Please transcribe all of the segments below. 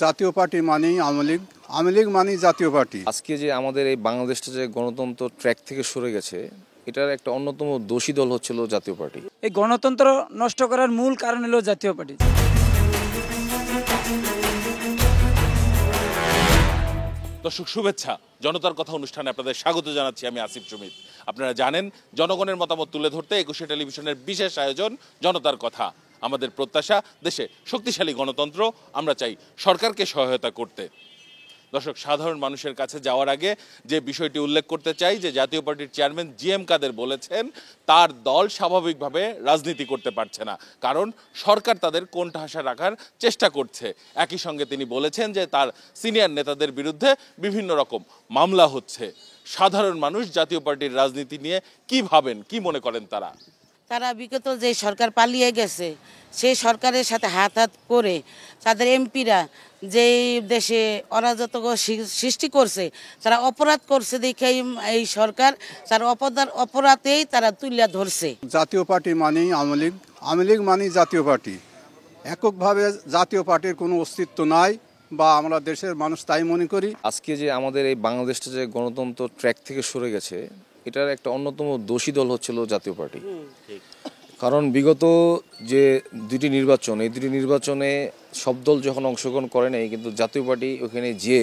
জাতীয় পার্টি মানেই আওয়ামী লীগ, আওয়ামী লীগ মানেই জাতীয় পার্টি। আজকে যে আমাদের এই বাংলাদেশটা যে গণতন্ত্র ট্র্যাক থেকে সরে গেছে, এটার একটা অন্যতম দোষী দল হচ্ছিল জাতীয় পার্টি। এই গণতন্ত্র নষ্ট করার মূল কারণ হলো জাতীয় পার্টি। দর্শক শুভেচ্ছা, জনতার কথা অনুষ্ঠানে আপনাদের স্বাগত জানাচ্ছি। আমি আসিফ সুমিত। আপনারা জানেন, জনগণের মতামত তুলে ধরতে একুশে টেলিভিশনের বিশেষ আয়োজন জনতার কথা। আমাদের প্রত্যাশা, দেশে শক্তিশালী গণতন্ত্র। আমরা চাই সরকারকে সহায়তা করতে। দর্শক, সাধারণ মানুষের কাছে যাওয়ার আগে যে বিষয়টি উল্লেখ করতে চাই, যে জাতীয় পার্টির চেয়ারম্যান জিএম কাদের বলেছেন তার দল স্বাভাবিকভাবে রাজনীতি করতে পারছে না, কারণ সরকার তাদের কোণঠাসা রাখার চেষ্টা করছে। একই সঙ্গে তিনি বলেছেন যে তার সিনিয়র নেতাদের বিরুদ্ধে বিভিন্ন রকম মামলা হচ্ছে। সাধারণ মানুষ জাতীয় পার্টির রাজনীতি নিয়ে কি ভাবেন, কি মনে করেন তারা? তারা বিগত যে সরকার পালিয়ে গেছে সেই সরকারের সাথে হাত করে তাদের এমপিরা যেই দেশে অরাজকতা সৃষ্টি করছে, তারা অপরাধ করছে দেখে এই সরকার তার অপরাধেই তারা তুলিয়া ধরছে। জাতীয় পার্টি মানেই আওয়ামী লীগ, আওয়ামী লীগ মানেই জাতীয় পার্টি। এককভাবে জাতীয় পার্টির কোনো অস্তিত্ব নাই, বা আমরা দেশের মানুষ তাই মনে করি। আজকে যে আমাদের এই বাংলাদেশটা যে গণতন্ত্র ট্র্যাক থেকে সরে গেছে, এটার একটা অন্যতম দোষী দল হচ্ছিল জাতীয় পার্টি। কারণ বিগত যে দুটি নির্বাচন, এই দুটি নির্বাচনে সব দল যখন অংশগ্রহণ করে নাই, কিন্তু জাতীয় পার্টি ওখানে যে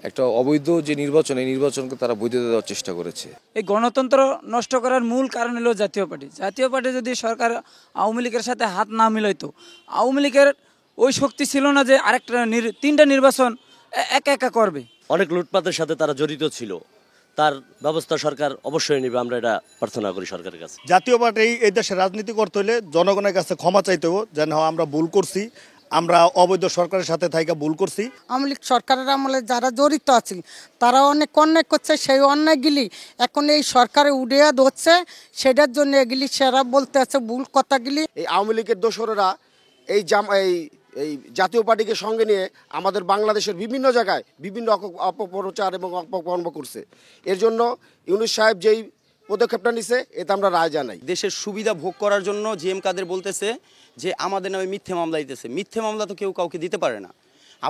একটা অবৈধ যে নির্বাচন, এই নির্বাচনকে তারা বৈধতা দেওয়ার চেষ্টা করেছে। এই গণতন্ত্র নষ্ট করার মূল কারণ হলো জাতীয় পার্টি। জাতীয় পার্টি যদি সরকার আওয়ামী লীগের সাথে হাত না মিলাইতো, আওয়ামী লীগের ওই শক্তি ছিল না যে আরেকটা তিনটা নির্বাচন একা একা করবে। অনেক লুটপাটের সাথে তারা জড়িত ছিল, তার ব্যবস্থা সরকার অবশ্যই নেবে, আমরা এটা প্রার্থনা করি সরকারের কাছে। জাতীয় পার্টি এই দেশে রাজনীতি করতে হলে জনগণের কাছে ক্ষমা চাইতে হবে, যেন আমরা ভুল করছি, আমরা অবৈধ সরকারের সাথে থাইকা ভুল করছি। আওয়ামী লীগ সরকারের আমলে যারা জড়িত আছে তারা অনেক অন্যায় করছে, সেই অন্যায়গুলি এখন এই সরকারে উড়িয়ে ধরছে, সেটার জন্য এগুলি সেরা বলতে আছে ভুল কথাগুলি। এই আওয়ামী লীগের দোসরেরা এই জাতীয় পার্টিকে সঙ্গে নিয়ে আমাদের বাংলাদেশের বিভিন্ন জায়গায় বিভিন্ন অপপ্রচার এবং অপকর্ম করছে। এর জন্য ইউনূস সাহেব যেই পদক্ষেপটা নিছে, এতে আমরা রায় জানাই। দেশের সুবিধা ভোগ করার জন্য জিএম কাদের বলতেছে যে আমাদের নামে মিথ্যে মামলা দিতেছে। মিথ্যে মামলা তো কেউ কাউকে দিতে পারে না।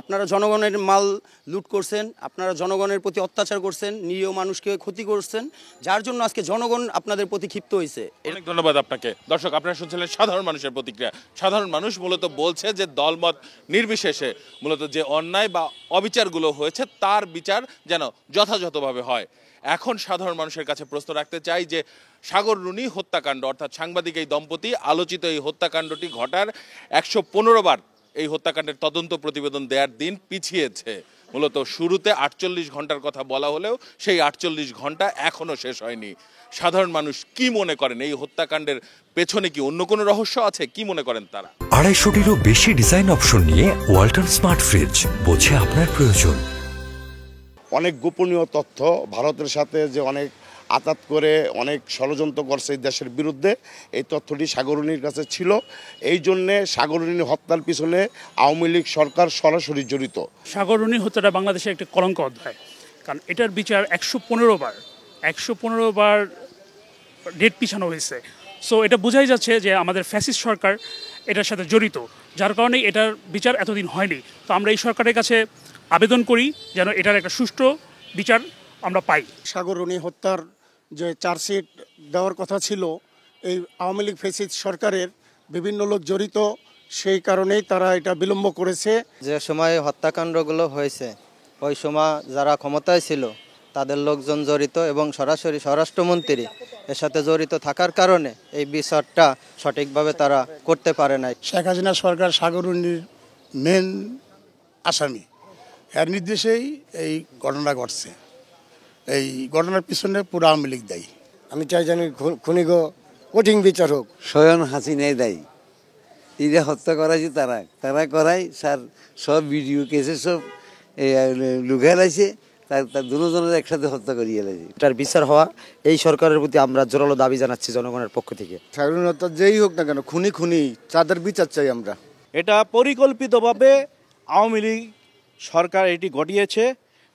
আপনারা জনগণের মাল লুট করছেন, আপনারা জনগণের প্রতি অত্যাচার করছেন, নিরীহ মানুষকে ক্ষতি করছেন, যার জন্য আজকে জনগণ আপনাদের প্রতি ক্ষিপ্ত হয়েছে। অনেক ধন্যবাদ আপনাকে। দর্শক, আপনারা শুনছিলেন সাধারণ মানুষের প্রতিক্রিয়া। সাধারণ মানুষ মূলত বলছে যে দলমত নির্বিশেষে মূলত যে অন্যায় বা অবিচারগুলো হয়েছে তার বিচার যেন যথাযথভাবে হয়। এখন সাধারণ মানুষের কাছে প্রশ্ন রাখতে চাই যে সাগর রুনি হত্যাকাণ্ড, অর্থাৎ সাংবাদিক এই দম্পতি আলোচিত এই হত্যাকাণ্ডটি ঘটার 115 বার এই হত্যাকাণ্ডের তদন্ত প্রতিবেদন দেওয়ার দিন পিছিয়েছে। মূলত শুরুতে 48 ঘন্টার কথা বলা হলেও সেই 48 ঘন্টা এখনো শেষ হয়নি। সাধারণ মানুষ কি মনে করেন, এই হত্যাকাণ্ডের পেছনে কি অন্য কোনো রহস্য আছে? কি মনে করেন তারা? 250-টিরও বেশি ডিজাইন অপশন নিয়ে ওয়ালটন স্মার্ট ফ্রিজ, বোঝে আপনার প্রয়োজন। অনেক গোপনীয় তথ্য ভারতের সাথে যে অনেক আঘাত করে অনেক ষড়যন্ত্র করছে এই দেশের বিরুদ্ধে, এই তথ্যটি সাগররুনির কাছে ছিল। এই জন্যে সাগররুনি হত্যার পিছনে আওয়ামী লীগ সরকার সরাসরি জড়িত। সাগররুনি হত্যাটা বাংলাদেশের একটি কলঙ্ক অধ্যায়, কারণ এটার বিচার 115 বার ডেট পিছানো হয়েছে। সো এটা বোঝাই যাচ্ছে যে আমাদের ফ্যাসিস্ট সরকার এটার সাথে জড়িত, যার কারণে এটার বিচার এতদিন হয়নি। তো আমরা এই সরকারের কাছে আবেদন করি যেন এটার একটা সুষ্ঠু বিচার আমরা পাই। সাগররুনি হত্যার যে চার্জশিট দেওয়ার কথা ছিল, এই আওয়ামী লীগ ফ্যাসিস্ট সরকারের বিভিন্ন লোক জড়িত, সেই কারণেই তারা এটা বিলম্ব করেছে। যে সময় হত্যাকাণ্ডগুলো হয়েছে ওই সময় যারা ক্ষমতায় ছিল তাদের লোকজন জড়িত, এবং সরাসরি স্বরাষ্ট্রমন্ত্রী এর সাথে জড়িত থাকার কারণে এই বিচারটা সঠিকভাবে তারা করতে পারে নাই। শেখ হাসিনা সরকার সাগররুনির মেন আসামি, এর নির্দেশেই এই ঘটনা ঘটছে। এই ঘটনার পিছনে পুরো আওয়ামী লীগ দায়ী। আমি চাই জানি খুনিগো কঠিন বিচার হোক। স্বয়ং হাসিনাই দায়ী। এরা হত্যা করাইছে তারা করাই স্যার, সব ভিডিও কেসে সব লুকায় লাইছে, তার দুজনের একসাথে হত্যা করিয়ে লাইছে। এটার বিচার হওয়া এই সরকারের প্রতি আমরা জোরালো দাবি জানাচ্ছি জনগণের পক্ষ থেকে। সাগররুনি হত্যা যেই হোক না কেন, খুনি তাদের বিচার চাই আমরা। এটা পরিকল্পিতভাবে আওয়ামী লীগ সরকার এটি ঘটিয়েছে।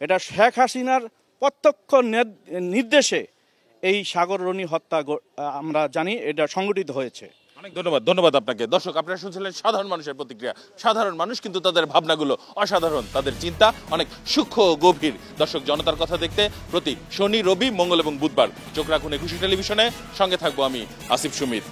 এটা শেখ হাসিনার প্রত্যক্ষ নির্দেশে এই সাগররুনি হত্যা আমরা জানি এটা সংগঠিত হয়েছে। অনেক ধন্যবাদ আপনাকে। দর্শক, আপনারা শুনছিলেন সাধারণ মানুষের প্রতিক্রিয়া। সাধারণ মানুষ কিন্তু তাদের ভাবনাগুলো অসাধারণ, তাদের চিন্তা অনেক সূক্ষ্ম ও গভীর। দর্শক, জনতার কথা দেখতে প্রতি শনি, রবি, মঙ্গল এবং বুধবার চোখ রাখুন একুশে টেলিভিশনে। সঙ্গে থাকবো আমি আসিফ সুমিত।